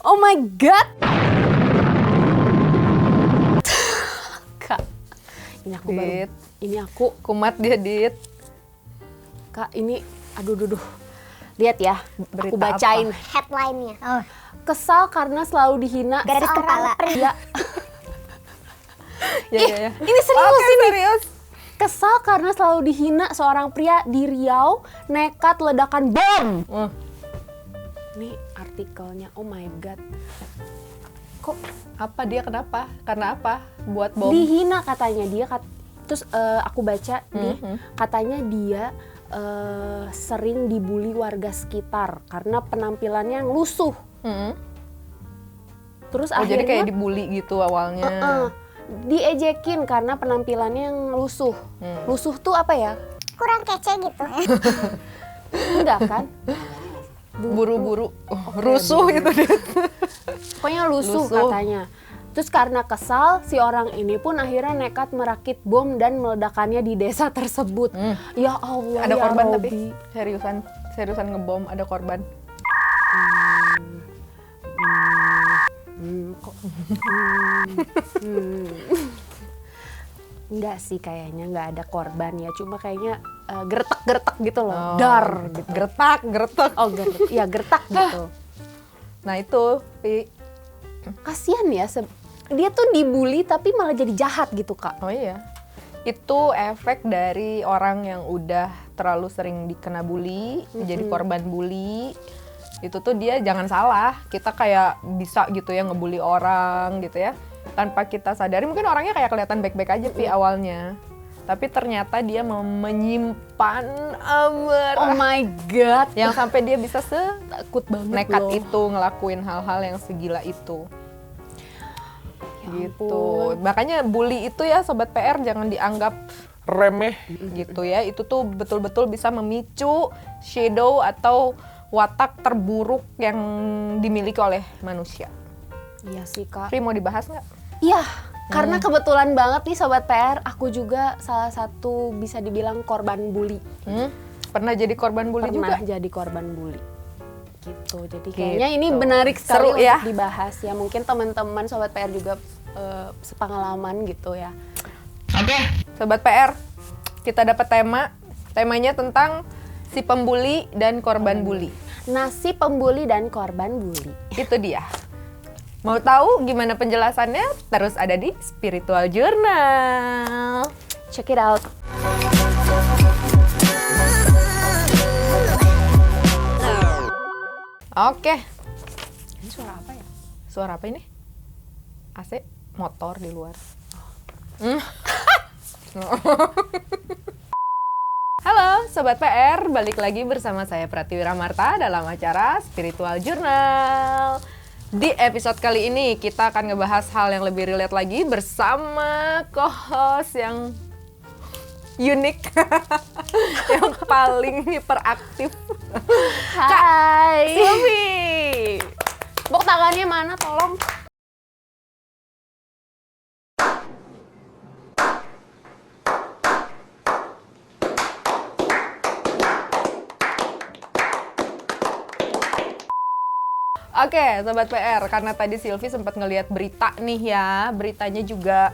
Oh my god. Kak, ini aku baru. Dit. Ini aku, Kumat dia, Dit. Kak, ini aduh. Lihat ya, aku Berita bacain. Headline-nya. Oh, Kesal karena selalu dihina garis seorang kepala. pria. Ya. Ini serius Oke, ini. serius. Kesal karena selalu dihina seorang pria di Riau nekat ledakan bom. Ini artikelnya, oh my god. Kok Apa dia kenapa? Karena apa? Buat bom. dihina katanya dia terus aku baca nih Mhm. katanya dia sering dibully warga sekitar karena penampilannya yang lusuh. Mm-mm. Terus Oh, jadi akhirnya kayak dibully gitu awalnya. diejekin karena penampilannya yang lusuh. Lusuh tuh apa ya? Kurang kece gitu. Enggak kan? Buru-buru rusuh gitu, Dit. Pokoknya lusuh Lusuh. katanya. Terus karena kesal, si orang ini pun akhirnya nekat merakit bom dan meledakannya di desa tersebut. Ya Allah, Ada ya korban Robby. tapi seriusan ngebom, ada korban. Enggak sih kayaknya, nggak ada korban ya. Cuma kayaknya gertek-gertek gitu loh. Oh, Dar gitu. Gertak. Oh ya gertak gitu. Nah itu, Pi. Kasian ya, dia tuh dibully tapi malah jadi jahat gitu Kak. Oh iya. Itu efek dari orang yang udah terlalu sering dikena bully, jadi korban bully. Itu tuh dia jangan salah, kita kayak bisa gitu ya ngebully orang gitu ya. Tanpa kita sadari, mungkin orangnya kayak kelihatan baik-baik aja Pi awalnya. Tapi ternyata dia menyimpan Oh amarah. my god. Yang sampai dia bisa Takut banget nekat loh. itu ngelakuin hal-hal yang segila itu. Ya Gitu. ampun. Makanya bully itu ya Sobat PR jangan dianggap remeh gitu ya. Itu tuh betul-betul bisa memicu shadow atau watak terburuk yang dimiliki oleh manusia. Iya sih Kak. Pri mau dibahas nggak? Iya, karena kebetulan banget nih Sobat PR, aku juga salah satu bisa dibilang korban bully. Pernah jadi korban bully Pernah juga? jadi korban bully. Gitu. Jadi Gitu. kayaknya ini menarik sekali Seru untuk ya. dibahas ya. Mungkin teman-teman Sobat PR juga sepengalaman gitu ya. Oke. Sobat PR, kita dapat tema. Temanya tentang si pembuli dan korban bully. Nasi pembuli dan korban bully. Itu dia. Mau tahu gimana penjelasannya? Terus ada di Spiritual Journal. Check it out. Oke. Ini suara apa ya? Suara apa ini? AC? Motor di luar. Halo Sobat PR, balik lagi bersama saya Pratiwira Marta dalam acara Spiritual Journal. Di episode kali ini kita akan ngebahas hal yang lebih relate lagi bersama co-host yang unik, yang paling hiperaktif. Hai. Silvi. Tepuk tangannya mana tolong? Oke, Sobat PR, karena tadi Silvi sempat ngelihat berita nih ya, beritanya juga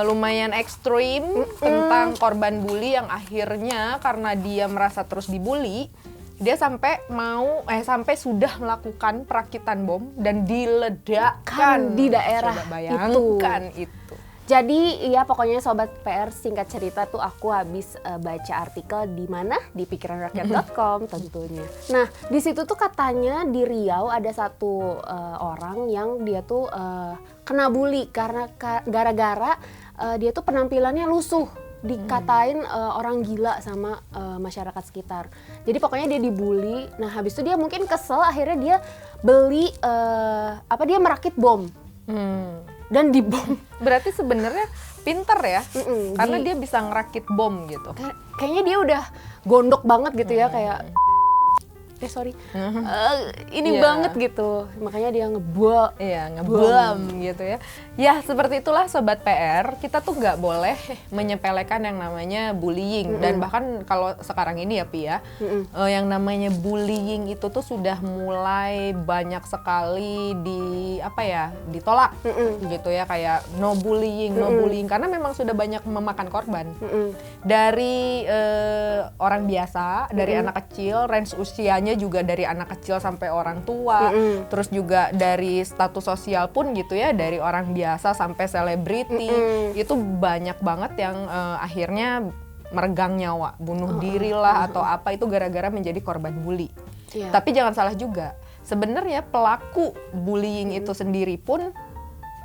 lumayan ekstrim tentang korban bully yang akhirnya karena dia merasa terus dibully, dia sampai sampai sudah melakukan perakitan bom dan diledakkan Di daerah Coba bayangkan itu. Jadi ya pokoknya Sobat PR, singkat cerita tuh aku habis baca artikel di mana di pikiranrakyat.com tentunya. Nah di situ tuh katanya di Riau ada satu orang yang dia tuh kena bully karena gara-gara dia tuh penampilannya lusuh, dikatain orang gila sama masyarakat sekitar. Jadi pokoknya dia dibully. Nah habis itu dia mungkin kesel, akhirnya dia beli dia merakit bom. Dan dibom. Berarti sebenarnya pinter ya, karena dia dia bisa ngerakit bom gitu. kayaknya dia udah gondok banget gitu ya, kayak ini Iya. banget gitu. Makanya dia ngebuat. Iya, ngebom gitu ya. Ya, seperti itulah Sobat PR, kita tuh nggak boleh menyepelekan yang namanya bullying. Dan bahkan kalau sekarang ini ya, Pi ya, yang namanya bullying itu tuh sudah mulai banyak sekali ditolak gitu ya, kayak no bullying, karena memang sudah banyak memakan korban. Dari orang biasa, dari anak kecil, range usianya juga dari anak kecil sampai orang tua, terus juga dari status sosial pun gitu ya, dari orang biasa sampai selebriti, itu banyak banget yang akhirnya meregang nyawa, bunuh diri lah atau apa, itu gara-gara menjadi korban bully. Iya. Tapi jangan salah juga, sebenarnya pelaku bullying itu sendiri pun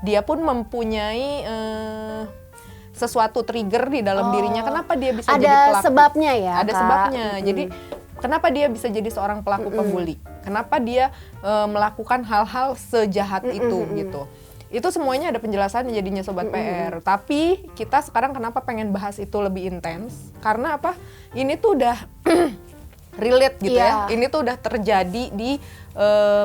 dia pun mempunyai sesuatu trigger di dalam dirinya. Kenapa dia bisa jadi pelaku? Ada sebabnya ya, Ada Kak. sebabnya. Jadi kenapa dia bisa jadi seorang pelaku pembuli? Kenapa dia melakukan hal-hal sejahat itu gitu? Itu semuanya ada penjelasannya jadinya Sobat PR. Tapi kita sekarang kenapa pengen bahas itu lebih intens? Karena apa? Ini tuh udah relate gitu ya. Ini tuh udah terjadi di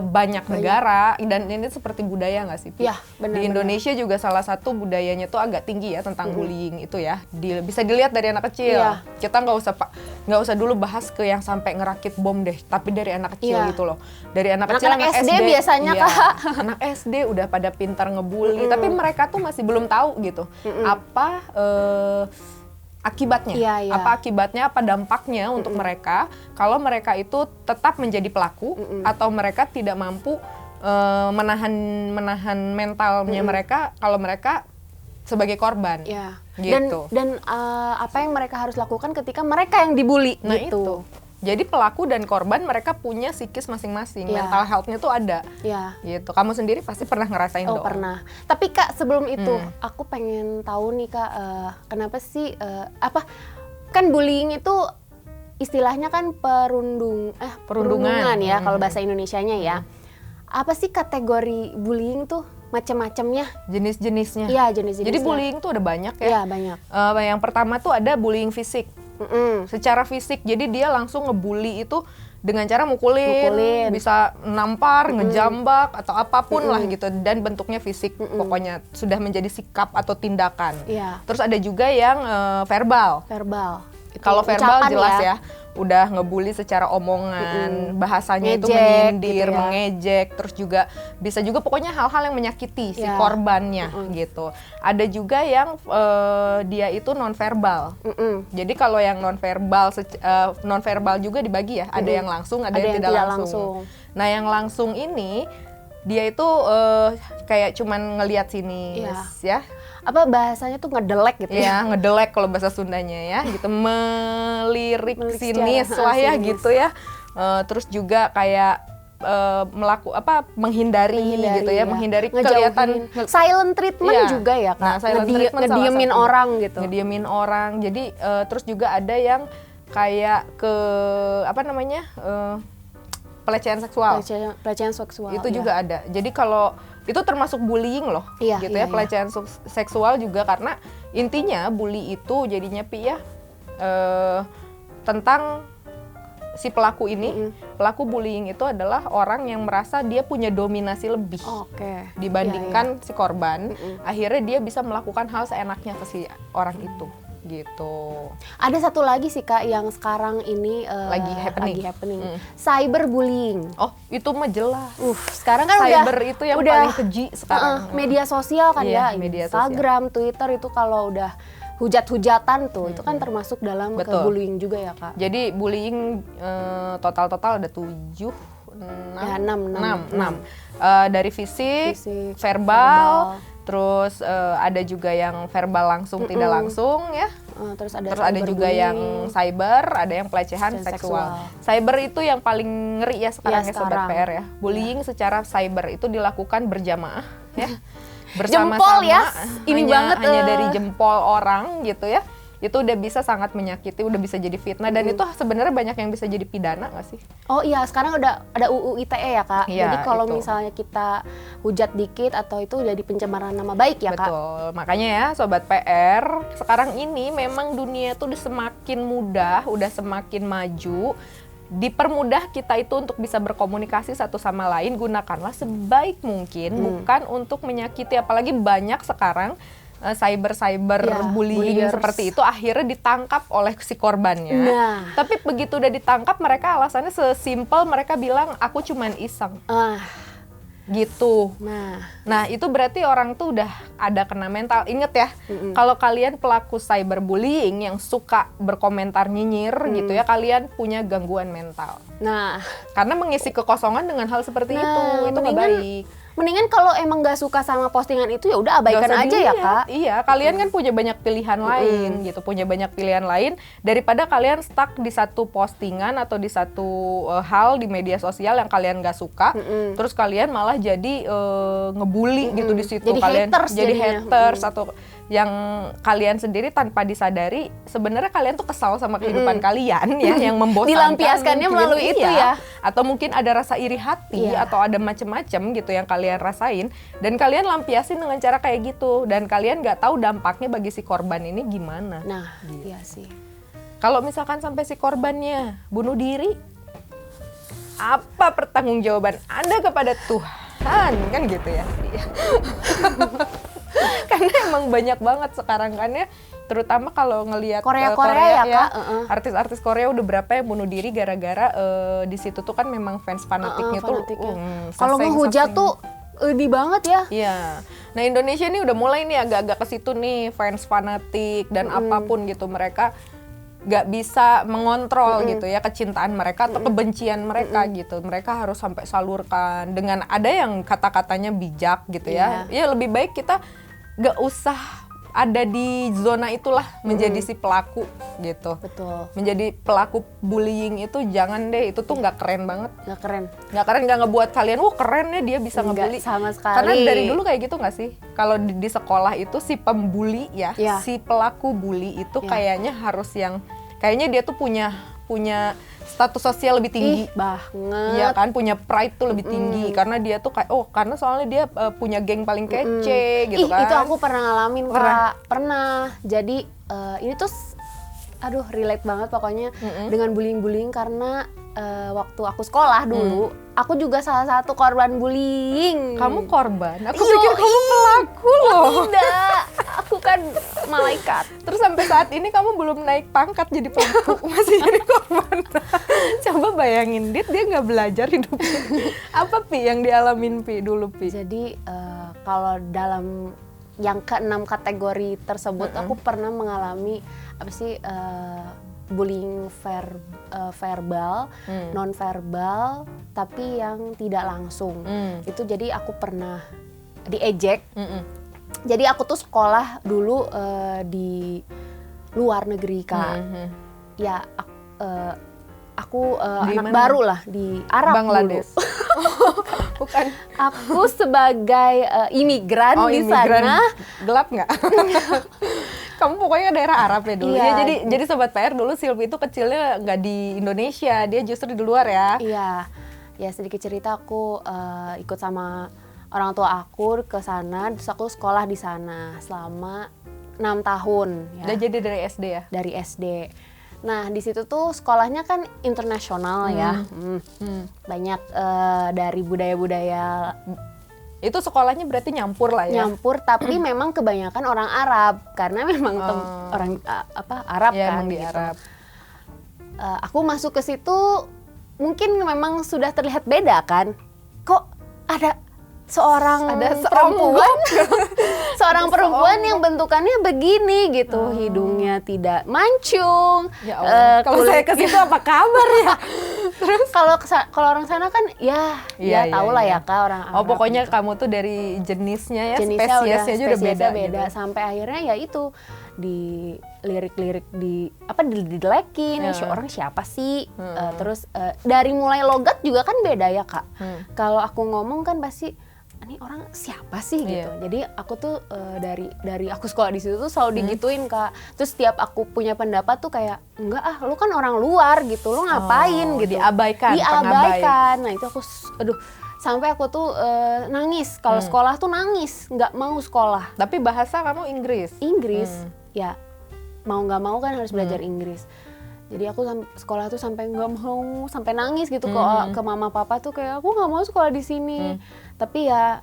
banyak negara, dan ini seperti budaya nggak sih, Pi? Iya, benar. Di Indonesia juga salah satu budayanya tuh agak tinggi ya tentang bullying itu ya. Bisa dilihat dari anak kecil. Iya. Kita nggak usah dulu bahas ke yang sampai ngerakit bom deh, tapi dari anak kecil gitu loh. Dari anak kecil, Anak SD biasanya, iya, Kak. anak SD udah pada pintar ngebully, tapi mereka tuh masih belum tahu gitu apa akibatnya, apa akibatnya, apa dampaknya untuk mereka kalau mereka itu tetap menjadi pelaku atau mereka tidak mampu menahan mentalnya mereka kalau mereka sebagai korban. Ya. Gitu. Dan apa yang mereka harus lakukan ketika mereka yang dibully Nah gitu. itu. Jadi pelaku dan korban mereka punya psikis masing-masing, Iya. mental health-nya tuh ada. Ya. Gitu. Kamu sendiri pasti pernah ngerasain Oh dong. pernah. Tapi Kak sebelum itu aku pengen tahu nih Kak, kenapa sih kan bullying itu istilahnya kan perundungan ya kalau bahasa Indonesianya ya. Apa sih kategori bullying tuh, macam-macamnya? Jenis-jenisnya. Iya, jenis-jenisnya. Jadi bullying tuh ada banyak ya. Iya, banyak. Yang pertama tuh ada bullying fisik. Secara fisik, jadi dia langsung ngebully itu dengan cara mukulin. Bisa nampar, ngejambak atau apapun lah gitu, dan bentuknya fisik. Pokoknya sudah menjadi sikap atau tindakan. Iya. Terus ada juga yang verbal. Kalau verbal ucapan jelas ya, udah ngebully secara omongan, bahasanya itu Ngejek, menyindir, gitu ya. mengejek, terus juga bisa juga pokoknya hal-hal yang menyakiti si Ya. korbannya gitu. Ada juga yang dia itu nonverbal. Jadi kalau yang nonverbal juga dibagi ya, ada yang langsung, ada yang tidak langsung. Nah, yang langsung ini dia itu kayak cuman ngelihat sini ya. Apa bahasanya tuh ngedelek gitu ya? Ya, ngedelek kalau bahasa Sundanya ya, gitu, melirik sinis secara, lah ya sinis. gitu ya. Terus juga kayak menghindari gitu ya, menghindari kelihatan silent treatment Iya. juga ya Kak. Nah, silent treatment salah ngediemin satu. orang gitu. Ngediemin orang. Jadi terus juga ada yang kayak pelecehan seksual. Pelecehan seksual. Itu ya. juga ada. Jadi kalau itu termasuk bullying loh, Iya, gitu iya, ya, pelecehan seksual juga, karena intinya bully itu jadinya Pi ya tentang si pelaku ini. Pelaku bullying itu adalah orang yang merasa dia punya dominasi lebih Oke. dibandingkan si korban. Akhirnya dia bisa melakukan hal seenaknya ke si orang itu. Gitu. Ada satu lagi sih Kak yang sekarang ini Lagi happening. Cyberbullying. Oh, itu mah jelas. Sekarang kan Cyber itu yang udah paling keji sekarang. media sosial kan Iya, ya, media Instagram, Twitter itu kalau udah hujat-hujatan tuh, itu kan termasuk dalam Betul. bullying juga ya Kak. Jadi bullying total ada 7, 6, Ya, 6. Dari fisik, Fisik, verbal, terus ada juga yang verbal langsung tidak langsung ya. Terus ada juga yang cyber, ada yang pelecehan Pelecehan seksual. seksual. Cyber itu yang paling ngeri ya sekarang Ya, ya Sobat sekarang. PR ya. Bullying secara cyber itu dilakukan berjamaah ya. Jempol ya, ini banget, hanya dari jempol orang gitu ya. Itu udah bisa sangat menyakiti, udah bisa jadi fitnah, dan itu sebenarnya banyak yang bisa jadi pidana nggak sih? Oh iya, sekarang udah ada UU ITE ya Kak. Iya, Jadi kalau itu. misalnya kita hujat dikit atau itu jadi pencemaran nama baik ya Kak. Betul, makanya ya Sobat PR, sekarang ini memang dunia tuh udah semakin mudah, udah semakin maju. dipermudah kita itu untuk bisa berkomunikasi satu sama lain, gunakanlah sebaik mungkin, bukan untuk menyakiti. Apalagi banyak sekarang cyber bullying bulliers. seperti itu akhirnya ditangkap oleh si korbannya. Nah. Tapi begitu udah ditangkap, mereka alasannya sesimpel mereka bilang aku cuman iseng. Gitu. Nah itu berarti orang tuh udah ada kena mental. Ingat ya, kalau kalian pelaku cyberbullying yang suka berkomentar nyinyir gitu ya, kalian punya gangguan mental. Nah, Karena mengisi kekosongan dengan hal seperti itu nggak baik. mendingan kalau emang nggak suka sama postingan itu ya udah abaikan Nggak usah aja ya dilihat. Kak. Iya, kalian kan punya banyak pilihan lain gitu, punya banyak pilihan lain daripada kalian stuck di satu postingan atau di satu hal di media sosial yang kalian nggak suka, terus kalian malah jadi ngebully gitu di situ. Jadi Kalian haters jadi jadinya. haters atau yang kalian sendiri tanpa disadari sebenarnya kalian tuh kesal sama kehidupan kalian ya, yang membosankan. Dilampiaskannya mungkin, melalui itu ya. Atau mungkin ada rasa iri hati atau ada macem-macem gitu yang kalian rasain dan kalian lampiasin dengan cara kayak gitu dan kalian nggak tahu dampaknya bagi si korban ini gimana. Nah, iya sih. Kalau misalkan sampai si korbannya bunuh diri, apa pertanggungjawaban Anda kepada Tuhan kan gitu ya? Karena emang banyak banget sekarang kan ya, terutama kalau ngelihat Korea ya, Kak. artis-artis Korea udah berapa yang bunuh diri gara-gara di situ tuh kan memang fans fanatiknya tuh. Kalau ngehujat tuh di banget ya. Iya. Nah Indonesia nih udah mulai nih agak-agak ke situ nih, fans fanatik dan apapun gitu, mereka nggak bisa mengontrol gitu ya kecintaan mereka atau kebencian mereka gitu. Mereka harus sampai salurkan dengan ada yang kata-katanya bijak gitu ya. Ya lebih baik kita nggak usah ada di zona itulah menjadi si pelaku gitu. Betul. Menjadi pelaku bullying itu jangan deh, itu tuh nggak keren banget. Nggak keren. Nggak ngebuat kalian, wah keren ya dia bisa ngebully. Sama sekali. Karena dari dulu kayak gitu nggak sih? Kalau di sekolah itu si pembuli ya, si pelaku bully itu kayaknya harus yang, kayaknya dia tuh punya status sosial lebih tinggi. Banget. Iya kan, punya pride tuh lebih tinggi karena dia tuh kayak karena soalnya dia punya geng paling kece gitu kan. Itu aku pernah ngalamin Kak. Pernah. Jadi ini tuh relate banget pokoknya dengan bullying karena waktu aku sekolah dulu, aku juga salah satu korban bullying. Kamu korban? Aku pikir kamu pelaku loh. Tidak, aku kan malaikat. Terus sampai saat ini kamu belum naik pangkat jadi pelaku, masih jadi korban. Coba bayangin, dia nggak belajar hidupnya. Apa Pi yang dialamin Pi dulu Pi? Jadi kalau dalam yang ke-6 kategori tersebut, aku pernah mengalami bullying verbal, non verbal, tapi yang tidak langsung. Itu jadi aku pernah diejek. Jadi aku tuh sekolah dulu di luar negeri Kak. Ya aku anak mana? baru lah di Arab Bangladesh. dulu. Bukan. Aku sebagai imigran di sana. Gelap nggak? Kamu pokoknya daerah Arab ya dulu. Iya. Ya, jadi Sobat PR dulu Silvi itu kecilnya nggak di Indonesia, dia justru di luar ya. Iya. Ya sedikit cerita, aku ikut sama orang tua aku ke sana, terus aku sekolah di sana selama 6 tahun ya. Udah jadi dari SD ya? Dari SD. Nah, di situ tuh sekolahnya kan internasional ya. Banyak dari budaya-budaya. Itu sekolahnya berarti nyampur lah ya? Nyampur, tapi memang kebanyakan orang Arab karena memang orang Arab ya, kan di gitu. Arab. Aku masuk ke situ mungkin memang sudah terlihat beda kan. Kok ada seorang perempuan seorang perempuan yang bentukannya begini gitu, hidungnya tidak mancung. Ya Allah, kalau saya ke situ apa kabar ya? Terus kalau orang sana kan ya tahu lah ya Kak, orang Arab. Pokoknya gitu. kamu tuh dari jenisnya ya, Jenisnya spesiesnya udah beda gitu. Sampai akhirnya ya itu di lirik-lirik didelekin, si orang siapa sih? Terus dari mulai logat juga kan beda ya Kak. Kalau aku ngomong kan pasti ini orang siapa sih gitu. Jadi aku tuh dari aku sekolah di situ tuh selalu digituin Kak. Terus setiap aku punya pendapat tuh kayak enggak lu kan orang luar gitu, lu ngapain gitu. Diabaikan. Nah itu aku sampai aku tuh nangis. Kalau sekolah tuh nangis, nggak mau sekolah. Tapi bahasa kamu Inggris? Ya mau nggak mau kan harus belajar Inggris. Jadi aku sekolah tuh sampai nggak mau, sampai nangis gitu ke mama papa tuh kayak aku nggak mau sekolah di sini. Tapi ya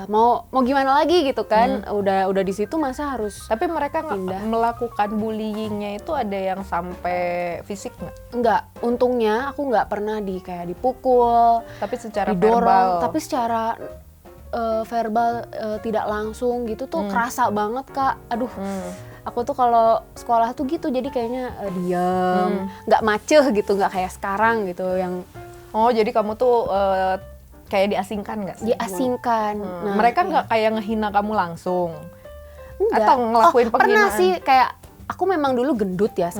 mau gimana lagi gitu kan. Udah di situ masa harus. Tapi mereka pindah. melakukan bullyingnya itu ada yang sampai fisik nggak? Enggak, untungnya aku nggak pernah kayak dipukul, Tapi secara didorong, verbal. tapi secara verbal tidak langsung gitu tuh kerasa banget Kak. Aduh. Aku tuh kalau sekolah tuh gitu, jadi kayaknya diam, nggak maceh gitu, nggak kayak sekarang gitu yang Oh, jadi kamu tuh kayak diasingkan nggak sih? diasingkan. Nah, Mereka iya. nggak kayak ngehina kamu langsung? Enggak. Atau ngelakuin Pernah penghinaan? sih, kayak aku memang dulu gendut ya,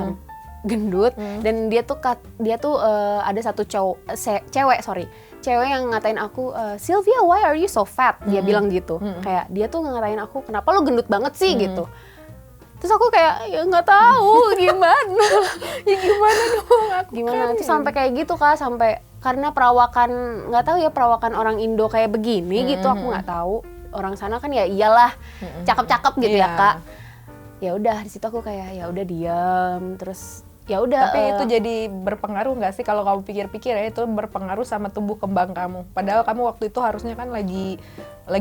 gendut, dan dia tuh ada satu cewek yang ngatain aku, Sylvia, why are you so fat? Dia bilang gitu, kayak dia tuh ngatain aku, kenapa lo gendut banget sih gitu. Terus aku kayak ya nggak tahu gimana. Ya gimana dong? Gimana tuh sampai kayak gitu Kak, sampai karena perawakan nggak tahu ya, perawakan orang Indo kayak begini gitu, aku nggak tahu. Orang sana kan ya iyalah cakep-cakep gitu ya Kak. Ya udah di situ aku kayak ya udah diam, terus ya udah. Tapi itu jadi berpengaruh nggak sih kalau kamu pikir-pikir ya, itu berpengaruh sama tumbuh kembang kamu. Padahal kamu waktu itu harusnya kan lagi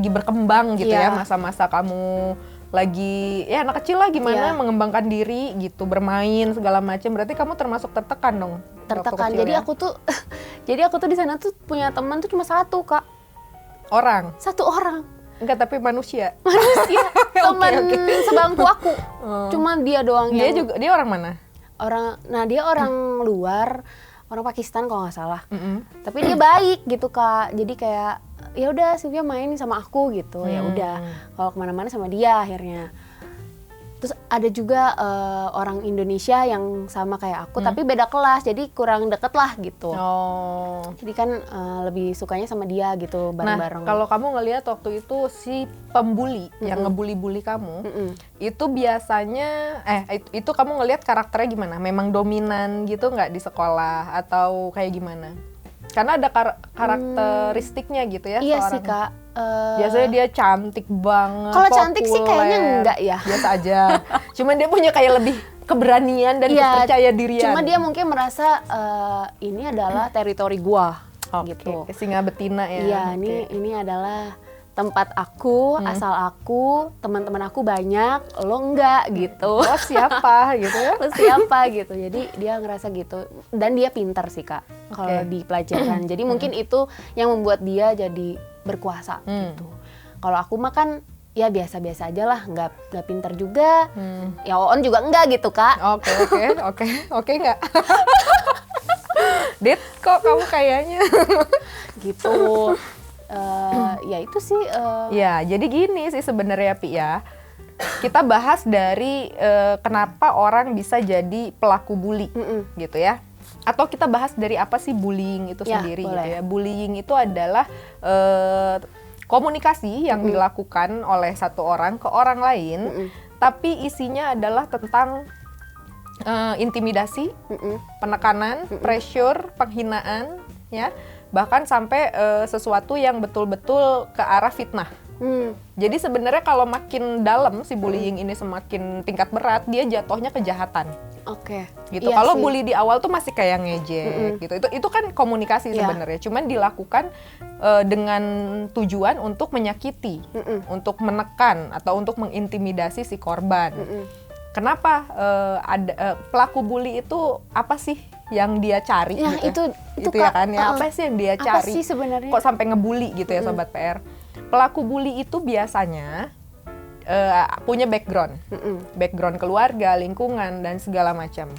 berkembang gitu ya, masa-masa kamu lagi ya anak kecil lah gimana mengembangkan diri gitu, bermain segala macam. Berarti kamu termasuk tertekan dong. Tertekan. Jadi aku tuh jadi aku tuh di sana tuh punya teman tuh cuma satu Kak. Satu orang. Enggak, tapi manusia. Teman sebangku aku. Cuma dia doang Dia orang mana? Dia orang luar, orang Pakistan kalau nggak salah. Tapi dia baik gitu Kak. Jadi kayak ya udah Sylvia main sama aku gitu. Ya udah. Kalau kemana-mana sama dia akhirnya. Terus ada juga orang Indonesia yang sama kayak aku, tapi beda kelas, jadi kurang deket lah gitu. Oh. Jadi kan lebih sukanya sama dia gitu, bareng-bareng. Nah, kalau kamu ngelihat waktu itu si pembuli yang ngebully-bully kamu, itu biasanya, itu kamu ngelihat karakternya gimana? Memang dominan gitu nggak di sekolah atau kayak gimana? Karena ada karakteristiknya gitu ya. Iya sih Kak. Biasanya dia cantik banget. Kalau cantik sih kayaknya enggak ya. Biasa aja. Cuman dia punya kayak lebih keberanian dan percaya dirian. Cuma dia mungkin merasa ini adalah teritori gua gitu. Singa betina ya. Iya, ini adalah tempat aku, asal aku, teman-teman aku banyak, lo enggak gitu. Lo siapa gitu ya? Lo siapa gitu. Jadi dia ngerasa gitu. Dan dia pintar sih Kak kalau di pelajaran. Jadi mungkin itu yang membuat dia jadi berkuasa gitu. Kalau aku mah kan ya biasa-biasa aja lah, nggak pintar juga. Ya Oon juga enggak gitu Kak. Oke nggak? Dit, kok kamu kayaknya gitu. Ya itu sih. Ya, jadi gini sih sebenarnya Pi ya. Kita bahas dari kenapa orang bisa jadi pelaku bully gitu ya. Atau kita bahas dari apa sih bullying itu sendiri gitu ya. Bullying itu adalah komunikasi yang dilakukan oleh satu orang ke orang lain, tapi isinya adalah tentang intimidasi, penekanan, pressure, penghinaan, ya. Bahkan sampai sesuatu yang betul-betul ke arah fitnah. Jadi sebenarnya kalau makin dalam si bullying ini semakin tingkat berat, dia jatuhnya kejahatan. Gitu. Iya Kalau sih. bully di awal tuh masih kayak ngejek gitu. Itu kan komunikasi sebenarnya. Cuman dilakukan dengan tujuan untuk menyakiti, untuk menekan atau untuk mengintimidasi si korban. Kenapa ada pelaku bully itu apa sih yang dia cari? Nah, gitu itu ya Kak, kan ya. Apa sih yang dia apa cari? sih sebenarnya? Kok sampai ngebully gitu ya Sobat PR? Pelaku bully itu biasanya punya background, background keluarga, lingkungan dan segala macam.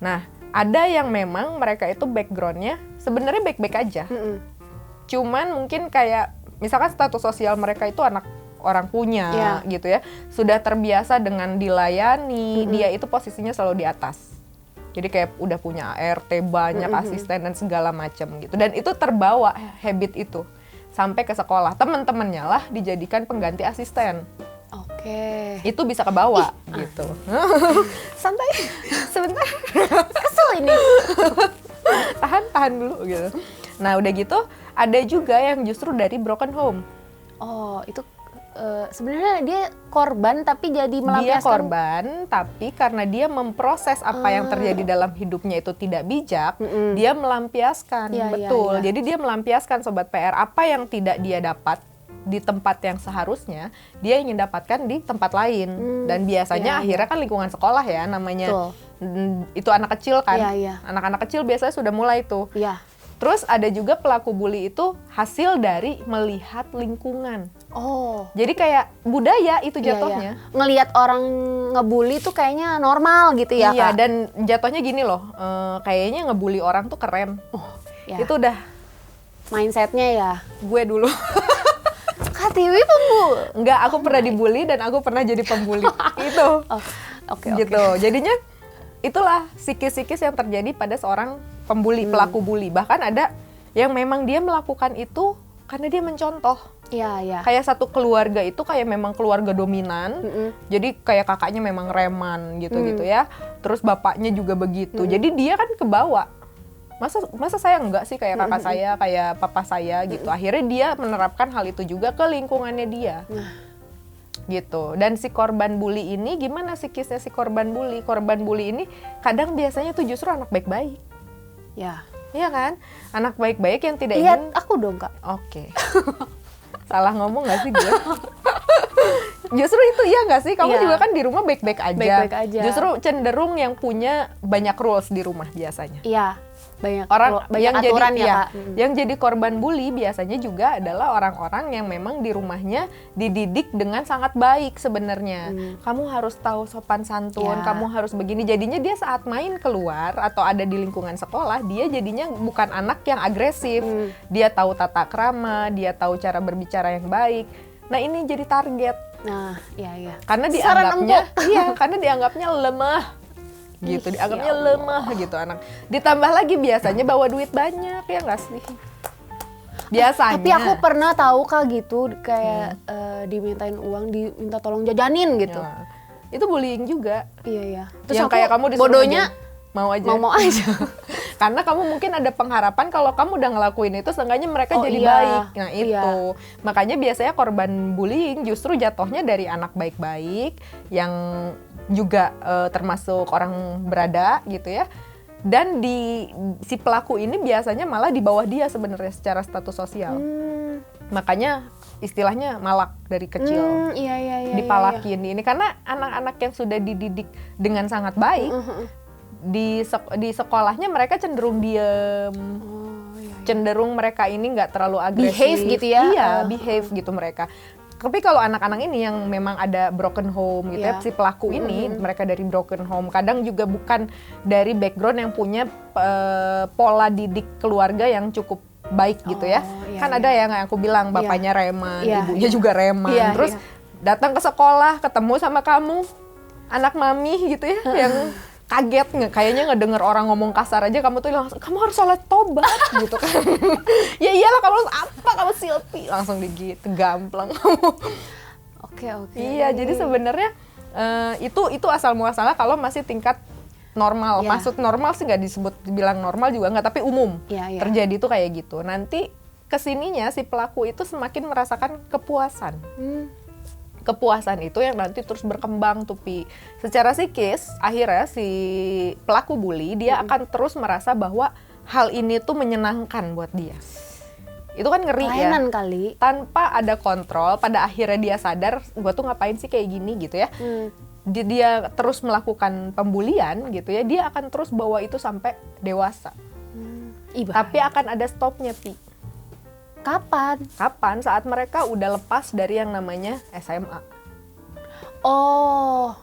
Nah, ada yang memang mereka itu backgroundnya sebenarnya baik-baik aja. Cuman mungkin kayak misalkan status sosial mereka itu anak orang punya gitu ya, sudah terbiasa dengan dilayani, dia itu posisinya selalu di atas. Jadi kayak udah punya ART banyak, asisten dan segala macam gitu. Dan itu terbawa habit itu sampai ke sekolah. Teman-temannya lah dijadikan pengganti asisten. Itu bisa kebawa gitu. Santai, sebentar. Kesel ini. Tahan dulu gitu. Nah udah gitu ada juga yang justru dari broken home. Oh, itu sebenarnya dia korban tapi jadi Dia melampiaskan. korban, tapi karena dia memproses apa yang terjadi dalam hidupnya itu tidak bijak, dia melampiaskan. Iya, iya, Betul. iya. Jadi dia melampiaskan Sobat PR, apa yang tidak dia dapat di tempat yang seharusnya, dia ingin dapatkan di tempat lain. Dan biasanya iya, akhirnya kan lingkungan sekolah ya namanya. Betul. Itu anak kecil kan. Iya, iya. Anak-anak kecil biasanya sudah mulai tuh. Iya. Terus ada juga pelaku bully itu hasil dari melihat lingkungan. Oh. Jadi kayak budaya itu Iya, jatuhnya. iya. Ngelihat orang ngebully tuh kayaknya normal gitu ya, Iya, Kak? dan jatuhnya gini loh, kayaknya ngebully orang tuh keren. Ya. Itu udah Mindsetnya ya. gue dulu. Kak Tiwi pembuli. Enggak, aku pernah dibully dan aku pernah jadi pembuli. Itu. Oh, oke, Gitu. Jadinya itulah psikis-psikis yang terjadi pada seorang pembuli, pelaku bully. Bahkan ada yang memang dia melakukan itu karena dia mencontoh. Iya, iya. Kayak satu keluarga itu kayak memang keluarga dominan. Mm-mm. Jadi kayak kakaknya memang reman gitu-gitu ya. Terus bapaknya juga begitu. Jadi dia kan kebawa. Masa saya enggak sih kayak kakak saya, kayak papa saya gitu. Akhirnya dia menerapkan hal itu juga ke lingkungannya dia. Gitu. Dan si korban bully ini gimana psikisnya si korban bully? Korban bully ini kadang biasanya tuh justru anak baik-baik. Ya. Iya kan? Anak baik-baik yang tidak Lihat ingin. aku dong, Kak. Oke. Salah ngomong nggak sih gue? Justru itu iya nggak sih? Kamu Iya. juga kan di rumah baik-baik aja. Baik-baik aja. Justru cenderung yang punya banyak rules di rumah biasanya. Iya. Banyak Orang yang aturan jadi ya, iya, Kak. yang jadi korban bully biasanya juga adalah orang-orang yang memang di rumahnya dididik dengan sangat baik sebenarnya. Kamu harus tahu sopan santun, Ya. kamu harus begini. Jadinya dia saat main keluar atau ada di lingkungan sekolah, dia jadinya bukan anak yang agresif. Dia tahu tata krama, dia tahu cara berbicara yang baik. Nah, ini jadi target Nah, iya, iya. karena Saran dianggapnya karena dianggapnya lemah. Gitu, Ih, dianggapnya ya Allah. lemah gitu anak. Ditambah lagi biasanya bawa duit banyak ya nggak sih? Biasanya. Tapi aku pernah tahu, Kak, gitu kayak dimintain uang, diminta tolong jajanin gitu. Ya, itu bullying juga. Iya, iya. Yang kayak kamu disuruh bodohnya jajan. Mau aja. mau aja. Karena kamu mungkin ada pengharapan kalau kamu udah ngelakuin itu seenggaknya mereka Oh, jadi iya. baik. Nah Iya. itu. Makanya biasanya korban bullying justru jatuhnya dari anak baik-baik yang juga termasuk orang berada gitu ya. Dan si pelaku ini biasanya malah di bawah dia sebenarnya secara status sosial. Makanya istilahnya malak dari kecil. Iya, iya, iya. Dipalakin ini karena anak-anak yang sudah dididik dengan sangat baik di sekolahnya mereka cenderung diem, cenderung mereka ini nggak terlalu agresif, Behave gitu ya? Iya, behave gitu mereka. Tapi kalau anak-anak ini yang memang ada broken home gitu ya, Iya. si pelaku ini mereka dari broken home, kadang juga bukan dari background yang punya pola didik keluarga yang cukup baik gitu ya. Iya, Kan iya. ada yang aku bilang bapaknya reman, Iya, ibunya iya. juga reman, Iya, terus iya. datang ke sekolah ketemu sama kamu anak mami gitu ya yang kaget kayaknya ngedenger orang ngomong kasar aja kamu tuh langsung kamu harus sholat tobat gitu kan. Ya iyalah kamu harus apa kamu silpi langsung gitu gamplang. Oke. Iya jadi sebenarnya itu asal muasalnya kalau masih tingkat normal. Iya. Maksud normal sih nggak disebut dibilang normal juga nggak, tapi umum. Iya, iya. Terjadi tuh kayak gitu. Nanti kesininya si pelaku itu semakin merasakan kepuasan. Kepuasan itu yang nanti terus berkembang tuh Pi. Secara psikis akhirnya si pelaku bully dia akan terus merasa bahwa hal ini tuh menyenangkan buat dia. Itu kan ngeri ya. Kelainan kali. Tanpa ada kontrol, pada akhirnya dia sadar, gue tuh ngapain sih kayak gini gitu ya. Dia terus melakukan pembulian gitu ya, dia akan terus bawa itu sampai dewasa. Tapi akan ada stopnya, Pi. Kapan? Kapan? Saat mereka udah lepas dari yang namanya SMA. Oh,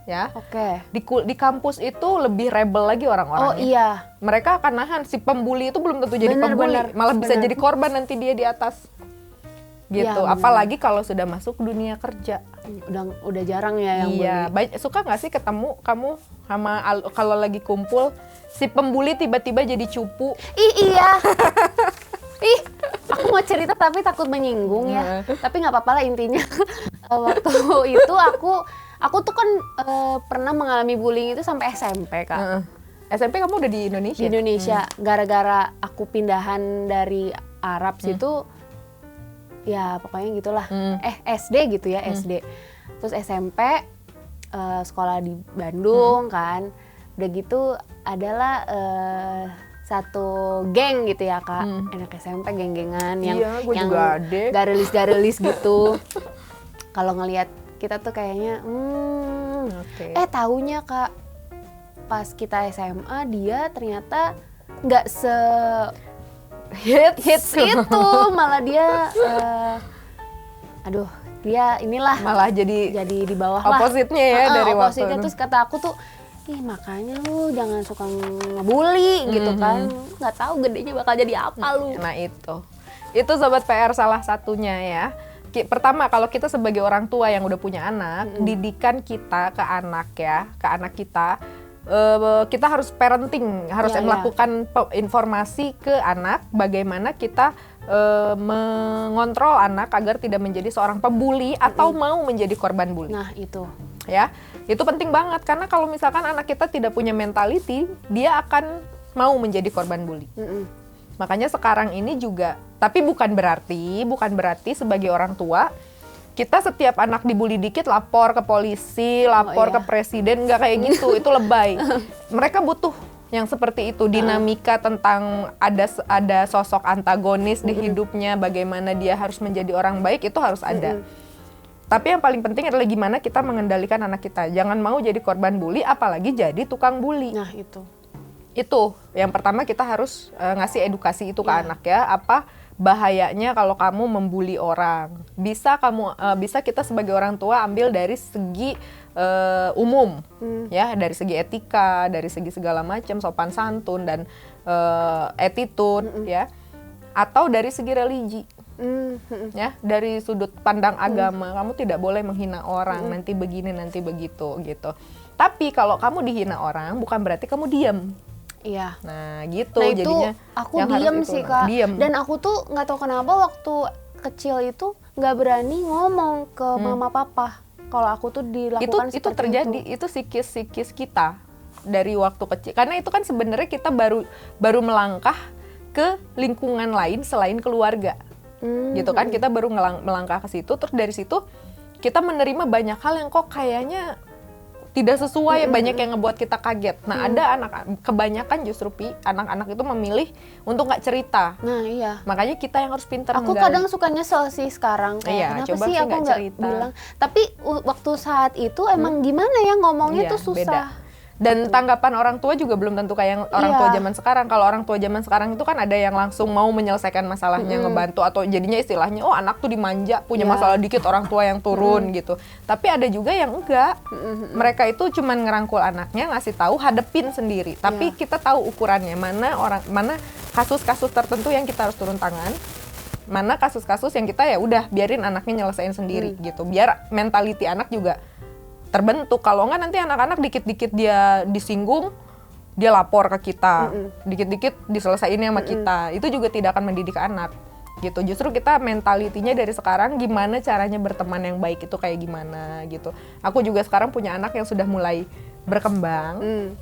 Ya. oke. Di kampus itu lebih rebel lagi Oh orang-orangnya. iya. Mereka akan nahan, si pembuli itu belum tentu jadi Benar, pembuli, benar, malah bisa benar. jadi korban nanti dia di atas. Gitu. Iya, benar. Apalagi kalau sudah masuk dunia kerja. Udah jarang ya yang Iya, bully. suka nggak sih ketemu kamu sama kalau lagi kumpul si pembuli tiba-tiba jadi cupu? Iya. Ih, aku mau cerita tapi takut menyinggung ya. Tapi nggak apa-apa lah intinya. Waktu itu aku tuh kan pernah mengalami bullying itu sampai SMP, Kak. Heeh. SMP kamu udah di Indonesia? Di Indonesia, gara-gara aku pindahan dari Arab situ, ya pokoknya gitulah. SD gitu ya, SD. Terus SMP sekolah di Bandung kan. Udah gitu adalah satu geng gitu ya Kak. Anak SMP geng-gengan yang Iya, gua juga ada. garelis gitu. Kalau ngelihat kita tuh kayaknya Oke. taunya Kak, pas kita SMA dia ternyata nggak hits itu, malah dia dia inilah Malah jadi di bawah lah. opposite-nya ya dari waktu opposite-nya. itu. Terus kata aku tuh, makanya lu jangan suka ngebully gitu kan, nggak tahu gedenya bakal jadi apa lu. Nah itu Sobat PR salah satunya ya. Pertama, kalau kita sebagai orang tua yang udah punya anak, didikan kita ke anak kita, kita harus parenting, harus Iya, melakukan informasi ke anak, bagaimana kita mengontrol anak agar tidak menjadi seorang pembuli atau mau menjadi korban bully. Nah itu. Ya, itu penting banget karena kalau misalkan anak kita tidak punya mentality, dia akan mau menjadi korban bully. Makanya sekarang ini juga, tapi bukan berarti sebagai orang tua kita setiap anak dibully dikit lapor ke polisi, lapor ke presiden, nggak kayak gitu, itu lebay. Mereka butuh yang seperti itu, dinamika tentang ada sosok antagonis di hidupnya, bagaimana dia harus menjadi orang baik, itu harus ada. Tapi yang paling penting adalah gimana kita mengendalikan anak kita. Jangan mau jadi korban bully, apalagi jadi tukang bully. Nah itu. Itu yang pertama kita harus ngasih edukasi itu ke anak ya, apa bahayanya kalau kamu membuli orang. Bisa kita sebagai orang tua ambil dari segi umum ya, dari segi etika, dari segi segala macam, sopan santun dan attitude ya, atau dari segi religi. Ya, dari sudut pandang agama, kamu tidak boleh menghina orang, nanti begini nanti begitu gitu. Tapi kalau kamu dihina orang bukan berarti kamu diam. Iya. Nah gitu, Nah itu jadinya aku yang harus diem itu, sih Kak. diem. Dan aku tuh nggak tahu kenapa waktu kecil itu nggak berani ngomong ke mama papa kalau aku tuh dilakukan itu seperti terjadi, itu psikis kita dari waktu kecil. Karena itu kan sebenarnya kita baru melangkah ke lingkungan lain selain keluarga. Gitu kan, kita baru melangkah ke situ, terus dari situ kita menerima banyak hal yang kok kayaknya tidak sesuai, banyak yang ngebuat kita kaget. Nah ada kebanyakan justru anak-anak itu memilih untuk nggak cerita. Nah iya. Makanya kita yang harus pintar Aku menggali. kadang suka nyesel sih sekarang, Iya, kenapa coba sih sih aku nggak nggak cerita. bilang. Tapi waktu saat itu emang gimana ya ngomongnya Iya, tuh susah. beda. Dan tanggapan orang tua juga belum tentu kayak yang orang tua zaman sekarang. Kalau orang tua zaman sekarang itu kan ada yang langsung mau menyelesaikan masalahnya, ngebantu, atau jadinya istilahnya, oh anak tuh dimanja, punya masalah dikit orang tua yang turun gitu. Tapi ada juga yang enggak. Mereka itu cuman ngerangkul anaknya, ngasih tahu, hadepin sendiri. Tapi kita tahu ukurannya, mana kasus-kasus tertentu yang kita harus turun tangan, mana kasus-kasus yang kita ya udah biarin anaknya nyelesain sendiri gitu. Biar mentality anak juga terbentuk. Kalau enggak nanti anak-anak dikit-dikit dia disinggung, dia lapor ke kita, dikit-dikit diselesaiinnya sama kita. Itu juga tidak akan mendidik anak gitu. Justru kita mentalitinya dari sekarang gimana caranya berteman yang baik itu kayak gimana gitu. Aku juga sekarang punya anak yang sudah mulai berkembang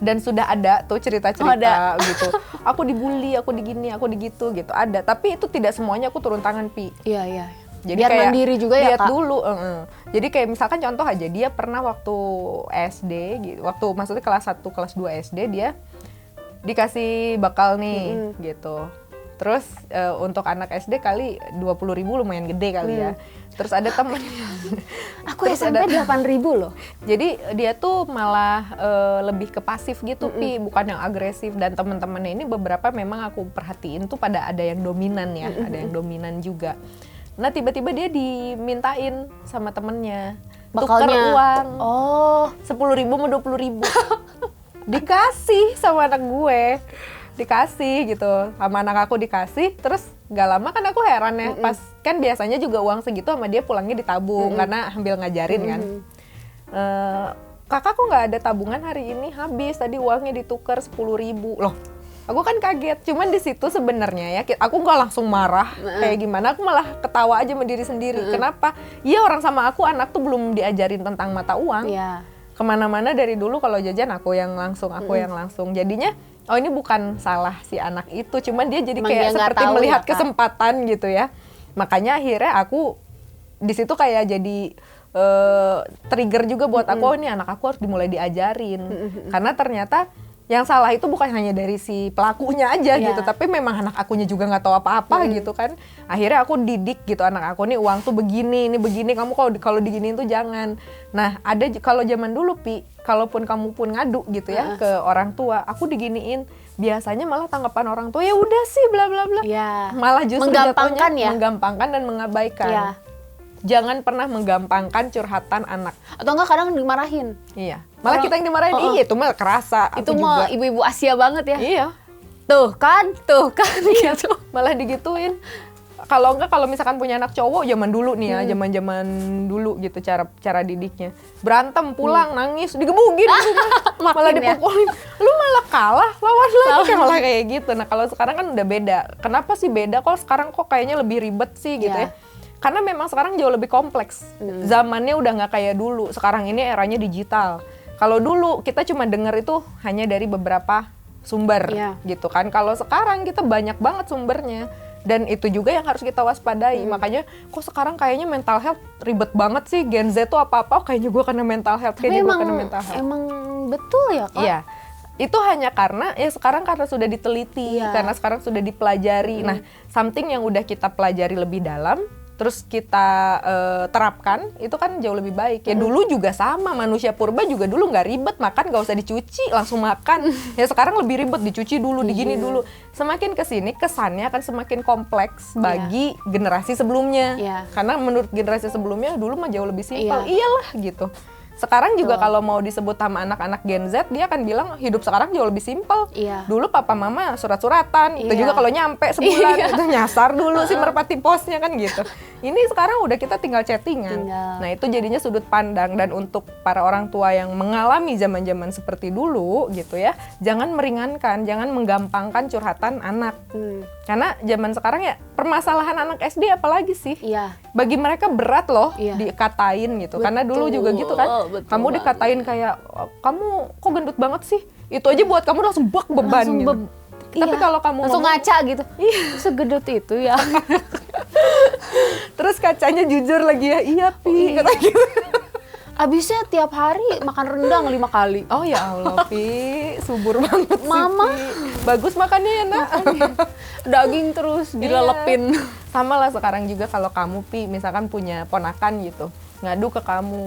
dan sudah ada tuh cerita-cerita gitu. Aku dibully, aku digini, aku digitu gitu, ada. Tapi itu tidak semuanya aku turun tangan, Pi. Iya iya. Jadi Biar kayak mandiri juga ya lihat Kak. dulu. Jadi kayak misalkan contoh aja, dia pernah waktu SD gitu, waktu maksudnya kelas 1, kelas 2 SD dia dikasih bakal nih gitu. Terus untuk anak SD kali 20.000 lumayan gede kali ya. Terus ada temen Aku SMP 8.000 loh. jadi dia tuh malah lebih ke pasif gitu, Pi, bukan yang agresif. Dan teman-temannya ini beberapa memang aku perhatiin tuh pada ada yang dominan ya, ada yang dominan juga. Nah tiba-tiba dia dimintain sama temennya tuker Bakalnya. uang, Oh. 10.000 sama 20.000. Dikasih sama anak gue, dikasih gitu, sama anak aku dikasih. Terus gak lama kan aku heran ya, pas kan biasanya juga uang segitu sama dia pulangnya ditabung karena ambil ngajarin kan. Kakak kok nggak ada tabungan hari ini, habis tadi uangnya ditukar 10.000 loh. Aku kan kaget, cuman di situ sebenarnya ya, aku nggak langsung marah kayak gimana, aku malah ketawa aja sama diri sendiri. Kenapa? Iya, orang sama aku anak tuh belum diajarin tentang mata uang. Iya. Kemana-mana dari dulu kalau jajan aku yang langsung. Jadinya, oh ini bukan salah si anak itu, cuman dia jadi Emang kayak dia nggak seperti tahu melihat ya, Kak? kesempatan gitu ya. Makanya akhirnya aku di situ kayak jadi trigger juga buat aku, oh, ini anak aku harus dimulai diajarin. Karena ternyata yang salah itu bukan hanya dari si pelakunya aja gitu, tapi memang anak akunya juga nggak tahu apa-apa gitu kan. Akhirnya aku didik gitu anak aku, nih uang tuh begini, ini begini, kamu kalau diginiin tuh jangan. Nah, ada kalau zaman dulu Pi, kalaupun kamu pun ngadu gitu ya ke orang tua, aku diginiin, biasanya malah tanggapan orang tua ya udah sih bla bla bla. Malah justru menggampangkan jatuhnya menggampangkan dan mengabaikan. Jangan pernah menggampangkan curhatan anak. Atau enggak kadang dimarahin. Iya. Malah kita yang dimarahin, iya itu mah kerasa. Itu mah ibu-ibu Asia banget ya. Iya. Tuh kan gitu. Malah digituin. Kalau misalkan punya anak cowok zaman dulu nih ya, zaman-zaman dulu gitu cara didiknya. Berantem, pulang, nangis, digebugin malah dipukulin. Lu malah kalah, lawan lagi malah kayak gitu. Nah, kalau sekarang kan udah beda. Kenapa sih beda? Kalau sekarang kok kayaknya lebih ribet sih gitu ya. Karena memang sekarang jauh lebih kompleks. Zamannya udah nggak kayak dulu. Sekarang ini eranya digital. Kalau dulu kita cuma dengar itu hanya dari beberapa sumber gitu kan. Kalau sekarang kita banyak banget sumbernya. Dan itu juga yang harus kita waspadai. Makanya kok sekarang kayaknya mental health ribet banget sih. Gen Z tuh apa-apa kayaknya gue kena mental health. Kayaknya gue kena mental health. Emang betul ya Kak? Iya. Itu hanya karena ya sekarang karena sudah diteliti, karena sekarang sudah dipelajari. Nah, something yang udah kita pelajari lebih dalam, terus kita terapkan, itu kan jauh lebih baik. Ya dulu juga sama, manusia purba juga dulu nggak ribet, makan nggak usah dicuci, langsung makan. Ya sekarang lebih ribet, dicuci dulu, digini dulu. Semakin kesini kesannya akan semakin kompleks bagi generasi sebelumnya. Karena menurut generasi sebelumnya dulu mah jauh lebih simpel. Iyalah gitu. Sekarang juga kalau mau disebut sama anak-anak Gen Z, dia akan bilang hidup sekarang jauh lebih simpel. Dulu papa mama surat-suratan, itu juga kalau nyampe sebulan itu nyasar dulu sih merpati posnya kan gitu. Ini sekarang udah kita tinggal chattingan. Nah, itu jadinya sudut pandang. Dan untuk para orang tua yang mengalami zaman-zaman seperti dulu gitu ya, jangan meringankan, jangan menggampangkan curhatan anak. Karena zaman sekarang ya permasalahan anak SD apalagi sih? Bagi mereka berat loh dikatain gitu. Karena dulu juga gitu kan. Kamu dikatain kayak, kamu kok gendut banget sih? Itu aja buat kamu langsung beban gitu. Tapi kalau kamu langsung ngaca gitu, segedut itu ya. Terus kacanya jujur lagi ya, iya Pi, kata gitu. Abisnya tiap hari makan rendang 5 kali. Oh ya Allah, Pi, subur banget sih, Mama. Pi. Bagus makannya ya, Nak. Daging terus dilelepin. Sama lah sekarang juga kalau kamu, Pi, misalkan punya ponakan gitu, ngadu ke kamu,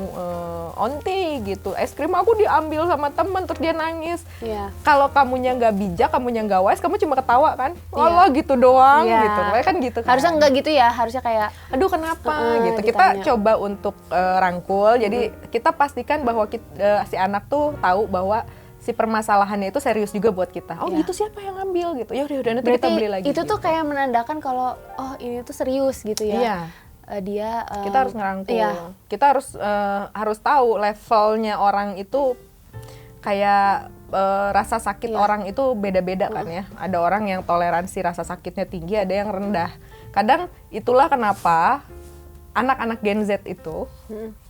onti gitu, es krim aku diambil sama temen terus dia nangis. Kalau kamunya nggak bijak, kamunya nggak wise, kamu cuma ketawa kan, Allah gitu doang gitu, kan gitu kan. Harusnya nggak gitu ya, harusnya kayak, aduh kenapa gitu. Kita coba untuk rangkul, jadi kita pastikan bahwa si anak tuh tahu bahwa si permasalahannya itu serius juga buat kita. Oh gitu, siapa yang ngambil gitu, ya udah nanti kita beli lagi. Itu tuh kayak menandakan kalau oh ini tuh serius gitu ya. Kita harus ngerangkul. Kita harus tahu levelnya orang itu, kayak rasa sakit orang itu beda-beda kan ya. Ada orang yang toleransi rasa sakitnya tinggi, ada yang rendah. Kadang itulah kenapa anak-anak Gen Z itu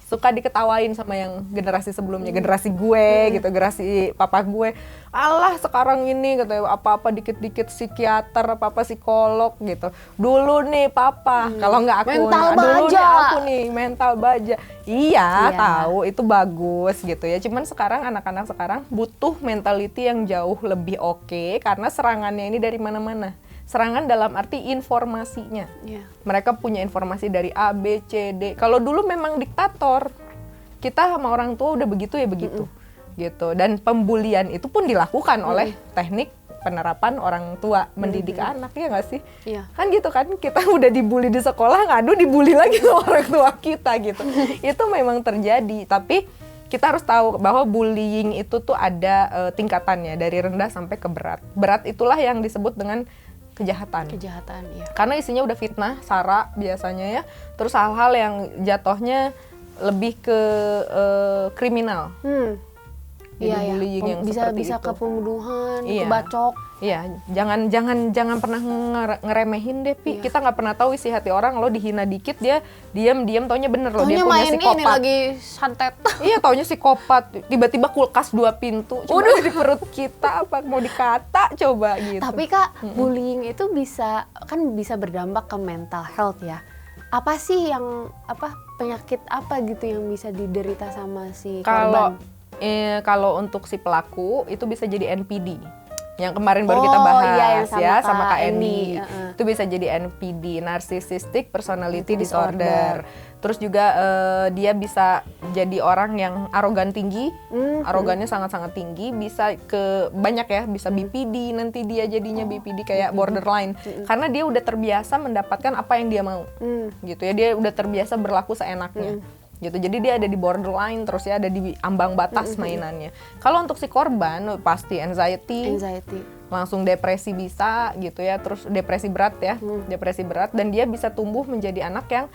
suka diketawain sama yang generasi sebelumnya, generasi gue gitu, generasi papa gue. Alah sekarang ini katanya apa-apa dikit-dikit psikiater, apa-apa psikolog gitu. Dulu nih papa, kalau nggak aku, dulu nih aku nih mental baja. Iya, tahu itu bagus gitu ya. Cuman sekarang anak-anak sekarang butuh mentality yang jauh lebih oke, karena serangannya ini dari mana-mana. Serangan dalam arti informasinya. Mereka punya informasi dari A, B, C, D. Kalau dulu memang diktator, kita sama orang tua udah begitu ya begitu. Gitu. Dan pembulian itu pun dilakukan oleh teknik penerapan orang tua mendidik anak, ya nggak sih? Kan gitu kan, kita udah dibully di sekolah, ngadu dibully lagi sama orang tua kita gitu. Itu memang terjadi, tapi kita harus tahu bahwa bullying itu tuh ada tingkatannya, dari rendah sampai ke berat. Berat itulah yang disebut dengan kejahatan, karena isinya udah fitnah, sara biasanya ya, terus hal-hal yang jatuhnya lebih ke kriminal. Bullying yang bisa seperti bisa itu. ke pembunuhan, ke bacok. Iya, jangan pernah ngeremehin deh, Pi. Kita nggak pernah tahu isi hati orang. Lo dihina dikit dia diam taunya bener loh, dia Taunya punya main psikopat. ini lagi santet. Iya, taunya psikopat. Tiba-tiba kulkas 2 pintu cuma di perut kita, apa mau dikata coba gitu. Tapi Kak, bullying itu bisa berdampak ke mental health ya. Apa sih yang penyakit apa gitu yang bisa diderita sama si korban? Kalau untuk si pelaku itu bisa jadi NPD. Yang kemarin baru kita bahas iya, yang sama Kak Andy. Andy. Itu bisa jadi NPD, Narcissistic Personality Disorder. Terus juga dia bisa jadi orang yang arogan tinggi, arogannya sangat-sangat tinggi, bisa ke banyak ya, bisa BPD, nanti dia jadinya BPD kayak borderline. Karena dia udah terbiasa mendapatkan apa yang dia mau. Gitu ya, dia udah terbiasa berlaku seenaknya. Gitu. Jadi dia ada di borderline, terus ya ada di ambang batas mainannya. Kalau untuk si korban pasti anxiety, langsung depresi bisa gitu ya, terus depresi berat ya, depresi berat, dan dia bisa tumbuh menjadi anak yang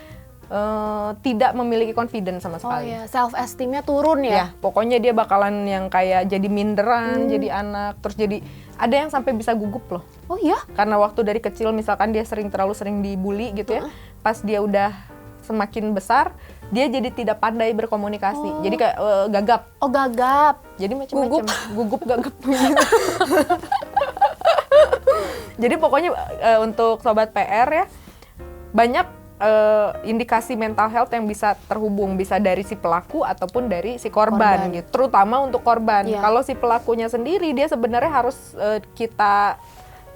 tidak memiliki confidence sama sekali. Oh iya, self esteemnya turun ya? Ya, pokoknya dia bakalan yang kayak jadi minderan, jadi anak, terus jadi ada yang sampai bisa gugup loh. Oh iya? Karena waktu dari kecil misalkan dia terlalu sering dibully gitu ya, pas dia udah semakin besar, dia jadi tidak pandai berkomunikasi. Jadi kayak gagap. Oh, gagap. Jadi macam-macam. Gugup gagap. Jadi pokoknya untuk sobat PR ya, banyak indikasi mental health yang bisa terhubung, bisa dari si pelaku ataupun dari si korban. Gitu. Terutama untuk korban. Kalau si pelakunya sendiri, dia sebenarnya harus kita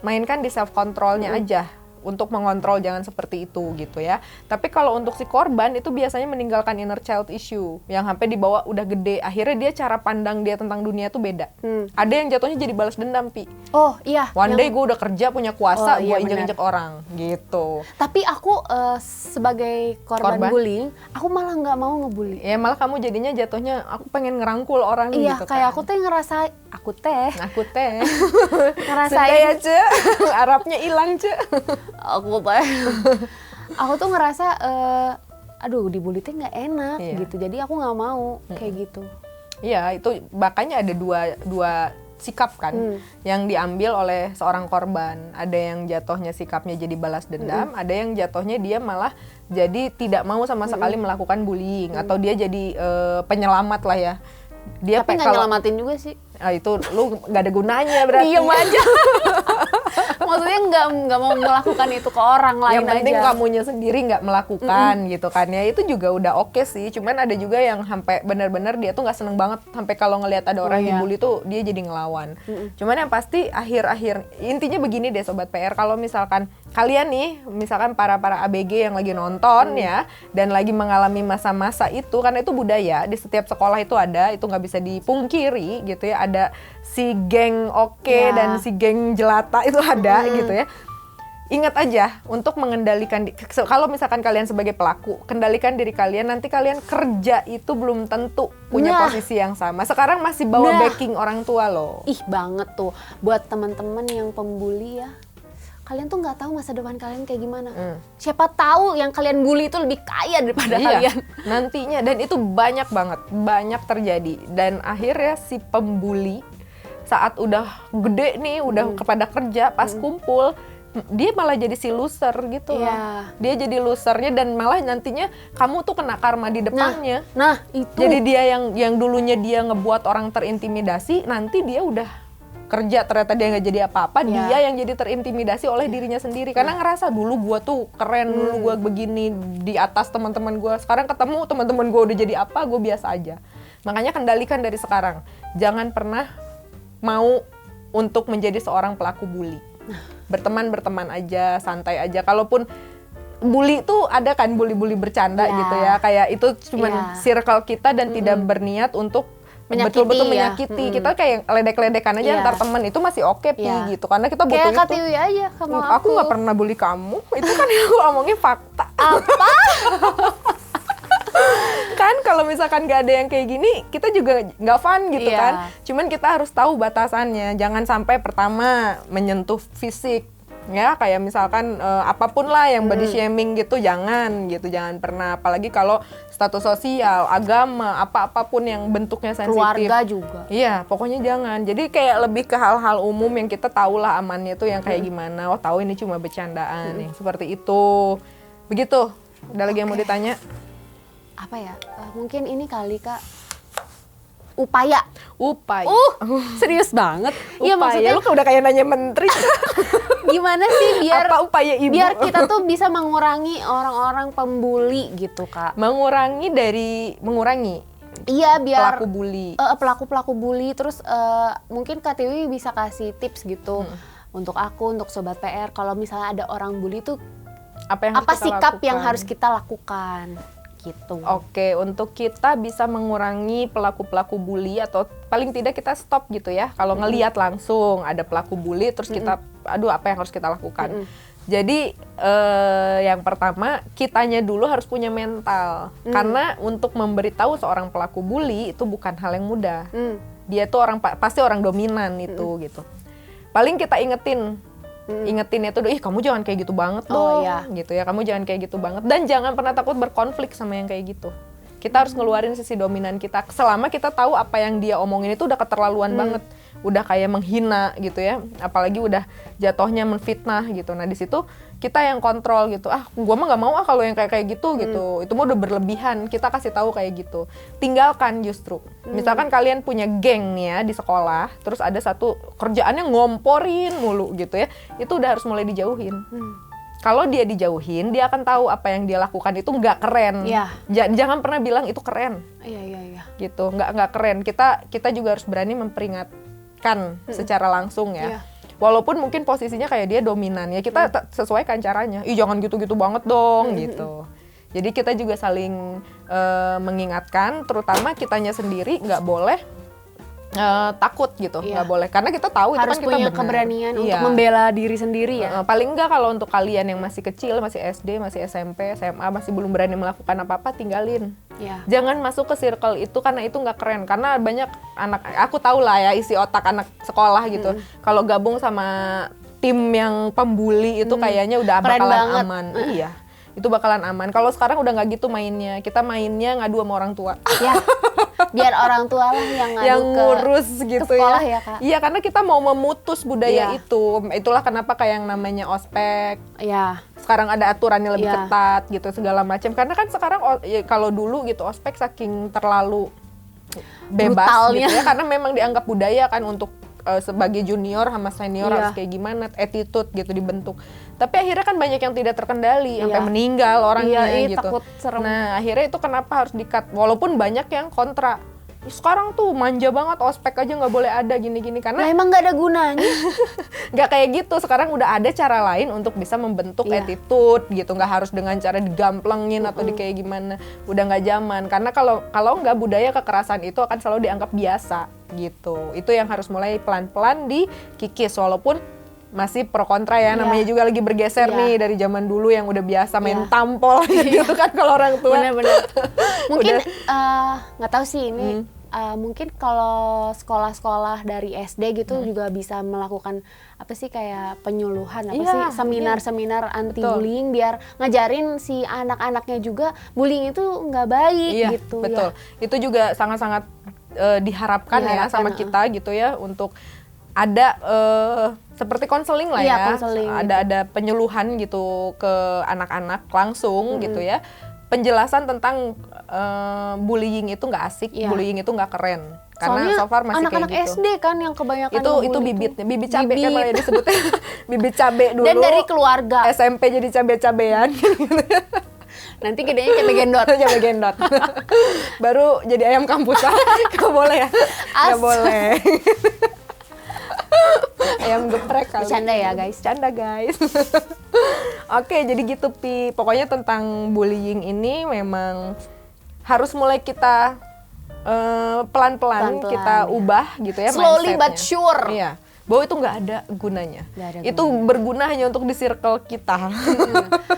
mainkan di self controlnya aja. Untuk mengontrol, jangan seperti itu gitu ya. Tapi kalau untuk si korban itu biasanya meninggalkan inner child issue yang sampai dibawa udah gede, akhirnya dia cara pandang dia tentang dunia tuh beda. Ada yang jatuhnya jadi balas dendam, Pi. Oh iya. One day gue udah kerja punya kuasa, gue injek-injek orang gitu. Tapi aku sebagai korban bullying, aku malah nggak mau ngebully. Ya malah kamu jadinya jatuhnya aku pengen ngerangkul orang iya, gitu. Iya, kayak kan. aku teh ngerasain ya, Ce. Arabnya hilang, Ce. Aku tuh ngerasa aduh dibully tuh nggak enak gitu, jadi aku nggak mau kayak gitu. Iya, itu makanya ada dua sikap kan yang diambil oleh seorang korban. Ada yang jatuhnya sikapnya jadi balas dendam, ada yang jatuhnya dia malah jadi tidak mau sama sekali melakukan bullying, atau dia jadi penyelamat lah ya. Dia tapi nggak nyelamatin juga sih. Itu lu nggak ada gunanya berarti. Diem aja. Maksudnya nggak mau melakukan itu ke orang lain aja. Yang penting kamunya sendiri nggak melakukan gitu kan ya. Itu juga udah oke sih. Cuman ada juga yang sampai benar-benar dia tuh nggak seneng banget sampai kalau ngelihat ada orang yang bully tuh dia jadi ngelawan. Cuman yang pasti akhir-akhir intinya begini deh sobat PR, kalau misalkan kalian nih, misalkan para ABG yang lagi nonton ya, dan lagi mengalami masa-masa itu, karena itu budaya di setiap sekolah itu ada, itu nggak bisa dipungkiri gitu ya. Ada si geng dan si geng jelata itu ada gitu ya. Ingat aja untuk mengendalikan, kalau misalkan kalian sebagai pelaku, kendalikan diri kalian, nanti kalian kerja itu belum tentu punya posisi yang sama. Sekarang masih bawa backing orang tua loh. Ih banget tuh, buat teman-teman yang pembuli ya. Kalian tuh nggak tahu masa depan kalian kayak gimana. Siapa tahu yang kalian bully itu lebih kaya daripada kalian. Nantinya, dan itu banyak banget, banyak terjadi. Dan akhirnya si pembuli saat udah gede nih, udah kepada kerja, pas kumpul, dia malah jadi si loser gitu loh. Dia jadi losernya, dan malah nantinya kamu tuh kena karma di depannya. Nah itu. Jadi dia yang dulunya dia ngebuat orang terintimidasi, nanti dia udah kerja ternyata dia nggak jadi apa-apa, dia yang jadi terintimidasi oleh dirinya sendiri karena ngerasa dulu gua tuh keren, dulu gua begini di atas teman-teman gua, sekarang ketemu teman-teman gua udah jadi apa, gua biasa aja. Makanya kendalikan dari sekarang, jangan pernah mau untuk menjadi seorang pelaku bully. Berteman aja, santai aja. Kalaupun bully tuh ada kan bully bercanda gitu ya, kayak itu cuman circle kita dan tidak berniat untuk betul-betul menyakiti. Kita kayak ledek-ledekan aja antar temen, itu masih oke Pi gitu, karena kita butuh kayak itu. Katiwi aja sama aku nggak pernah bully kamu, itu kan yang aku omongin fakta. Apa? Kan kalau misalkan nggak ada yang kayak gini, kita juga nggak fun gitu kan. Cuman kita harus tahu batasannya, jangan sampai pertama menyentuh fisik. Ya kayak misalkan apapun lah yang body shaming gitu jangan pernah, apalagi kalau status sosial, agama, apapun yang bentuknya sensitif. Keluarga juga. Iya, pokoknya jangan. Jadi kayak lebih ke hal-hal umum yang kita tahu lah amannya tuh yang kayak gimana. Oh tahu ini cuma bercandaan, yang seperti itu. Begitu. Ada lagi yang mau ditanya? Apa ya? Mungkin ini kali Kak. Upaya. Serius banget. Iya, maksudnya lu udah kayak nanya menteri. Gimana sih biar Apa upaya ibu? biar kita tuh bisa mengurangi orang-orang pembuli gitu Kak. mengurangi. Iya, biar Pelaku bully. pelaku-pelaku bully. Terus mungkin Kak Tiwi bisa kasih tips gitu untuk aku, untuk Sobat PR, kalau misalnya ada orang bully tuh Apa sikap yang lakukan? harus kita lakukan gitu. Oke, untuk kita bisa mengurangi pelaku-pelaku bully atau paling tidak kita stop gitu ya. Kalau ngelihat langsung ada pelaku bully terus kita aduh apa yang harus kita lakukan. Jadi yang pertama kitanya dulu harus punya mental. Karena untuk memberitahu seorang pelaku bully itu bukan hal yang mudah. Dia tuh pasti orang dominan itu gitu. Paling kita ingetinnya tuh, ih kamu jangan kayak gitu banget dong, gitu ya, kamu jangan kayak gitu banget, dan jangan pernah takut berkonflik sama yang kayak gitu. Kita harus ngeluarin sisi dominan kita, selama kita tahu apa yang dia omongin itu udah keterlaluan banget, udah kayak menghina gitu ya, apalagi udah jatuhnya menfitnah gitu. Nah di situ kita yang kontrol gitu, gua mah nggak mau kalau yang kayak gitu gitu, itu mah udah berlebihan. Kita kasih tahu kayak gitu, tinggalkan justru. Misalkan kalian punya geng nih ya di sekolah, terus ada satu kerjaannya ngomporin mulu gitu ya, itu udah harus mulai dijauhin. Kalau dia dijauhin, dia akan tahu apa yang dia lakukan itu nggak keren. Jangan pernah bilang itu keren. Iya. Gitu, nggak keren. Kita juga harus berani memperingatkan secara langsung ya. Walaupun mungkin posisinya kayak dia dominan ya, kita sesuaikan caranya. Ih jangan gitu-gitu banget dong gitu. Jadi kita juga saling mengingatkan, terutama kitanya sendiri nggak boleh takut gitu, nggak boleh. Karena kita tahu harus itu kan kita punya benar. keberanian untuk membela diri sendiri ya. Paling nggak kalau untuk kalian yang masih kecil, masih SD, masih SMP, SMA, masih belum berani melakukan apa-apa, tinggalin. Jangan masuk ke circle itu karena itu nggak keren. Karena banyak anak, aku tahu lah ya isi otak anak sekolah gitu. Kalau gabung sama tim yang pembuli itu kayaknya udah Keren bakalan banget. aman. Iya, itu bakalan aman. Kalau sekarang udah nggak gitu mainnya. Kita mainnya ngadu sama orang tua. Ya, biar orang tua lah yang ngadu ngurus gitu ke sekolah ya. ya Kak. Iya, karena kita mau memutus budaya itu. Itulah kenapa kayak yang namanya ospek. Iya. Sekarang ada aturannya lebih ketat gitu segala macam. Karena kan sekarang kalau dulu gitu ospek saking terlalu bebas brutalnya gitu ya, karena memang dianggap budaya kan untuk sebagai junior sama senior harus kayak gimana, attitude gitu dibentuk. Tapi akhirnya kan banyak yang tidak terkendali sampai meninggal orangnya gitu. Takut, serem. Nah, akhirnya itu kenapa harus di-cut, walaupun banyak yang kontra. Sekarang tuh manja banget, ospek aja nggak boleh ada gini-gini, karena emang nggak ada gunanya. nggak kayak gitu. Sekarang udah ada cara lain untuk bisa membentuk attitude gitu, nggak harus dengan cara digamplengin atau di kayak gimana. Udah nggak zaman, karena kalau nggak, budaya kekerasan itu akan selalu dianggap biasa gitu. Itu yang harus mulai pelan-pelan dikikis, walaupun masih pro kontra ya, namanya juga lagi bergeser nih dari zaman dulu yang udah biasa main tampol gitu kan kalau orang tua. Bener-bener. Mungkin nggak tahu sih ini. Mungkin kalau sekolah-sekolah dari SD gitu juga bisa melakukan apa sih kayak penyuluhan seminar-seminar anti bullying, biar ngajarin si anak-anaknya juga bullying itu nggak baik gitu. Betul. Itu juga sangat-sangat diharapkan ya sama kita gitu ya, untuk ada seperti konseling lah ya, ada penyuluhan gitu ke anak-anak langsung gitu ya, penjelasan tentang bullying itu nggak asik, bullying itu nggak keren. Karena soalnya so far masih anak-anak kayak gitu. SD kan yang kebanyakan itu bibit cabe kan malah disebutnya. Bibit cabe dulu. Dan dari keluarga. SMP jadi cabe-cabean. Nanti gedenya cabe gendot. Cabe gendot. Baru jadi ayam kampusan. Nggak boleh ya? Nggak boleh. Ayam geprek kali. Bercanda ya guys. Bercanda guys. Oke, jadi gitu Pi. Pokoknya tentang bullying ini memang harus mulai kita pelan-pelan kita ubah gitu ya, slowly mindset-nya. but sure. Iya. Bahwa itu nggak ada gunanya. Itu berguna hanya untuk di circle kita.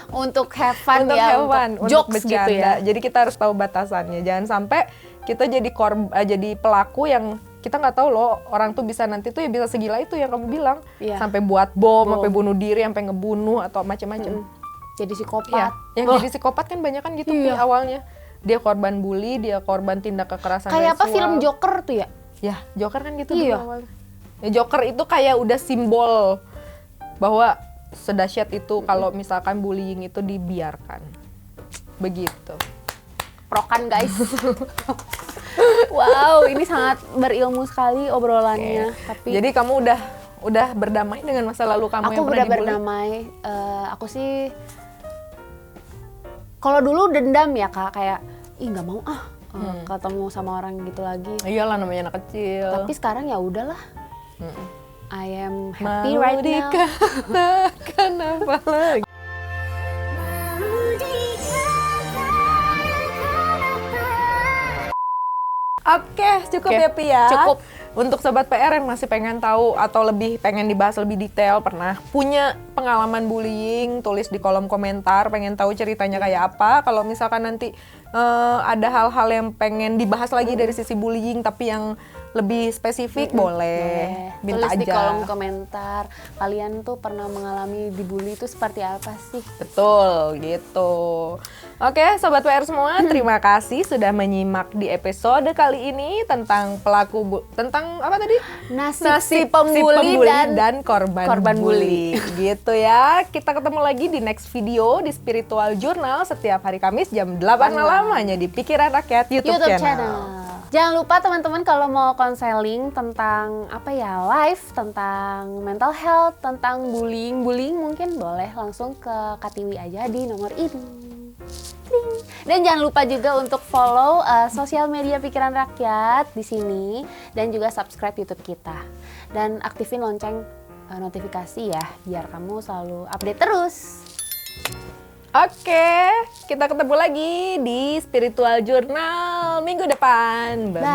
Untuk have fun untuk ya, untuk jokes bercanda. gitu ya. Jadi kita harus tahu batasannya. Jangan sampai kita jadi pelaku yang kita nggak tahu loh orang tuh bisa nanti tuh ya bisa segila itu yang kamu bilang. Iya. Sampai buat bom, sampai bunuh diri, sampai ngebunuh atau macam-macam. Jadi psikopat. Yang jadi psikopat kan banyak kan gitu Iya. Pi, awalnya. Dia korban bully, dia korban tindak kekerasan Kayak apa seksual. film Joker tuh ya? Ya, Joker kan gitu Iya. dulu awalnya. Ya, Joker itu kayak udah simbol bahwa sedahsyat itu kalau misalkan bullying itu dibiarkan. Begitu. Prokan guys. Wow, ini sangat berilmu sekali obrolannya. Tapi Jadi kamu udah berdamai dengan masa lalu kamu aku yang pernah udah dibully? berdamai. Aku sih kalau dulu dendam ya Kak, kayak ih nggak mau ketemu sama orang gitu lagi. Iyalah namanya anak kecil. Tapi sekarang ya udahlah. I am happy Mau right now. dikatakan apa lagi? Oke, cukup Oke, ya Pi ya. cukup. Untuk sobat PR yang masih pengen tahu atau lebih pengen dibahas lebih detail, pernah punya pengalaman bullying, tulis di kolom komentar, pengen tahu ceritanya kayak apa. Kalau misalkan nanti ada hal-hal yang pengen dibahas lagi dari sisi bullying tapi yang lebih spesifik boleh. Minta Tulis aja. di kolom komentar, kalian tuh pernah mengalami dibully itu seperti apa sih? Betul, gitu. Oke, Sobat PR semua, terima kasih sudah menyimak di episode kali ini tentang tentang apa tadi? Nasib si Si pembuli dan korban bully. Gitu ya. Kita ketemu lagi di next video di Spiritual Journal setiap hari Kamis jam 8 malam hanya di Pikiran Rakyat YouTube channel. Jangan lupa teman-teman kalau mau konseling tentang apa ya, live, tentang mental health, tentang bullying mungkin boleh langsung ke Katiwi aja di nomor ini. Tring. Dan jangan lupa juga untuk follow sosial media Pikiran Rakyat di sini dan juga subscribe YouTube kita. Dan aktifin lonceng notifikasi ya biar kamu selalu update terus. Oke, kita ketemu lagi di Spiritual Journal minggu depan. Bye-bye.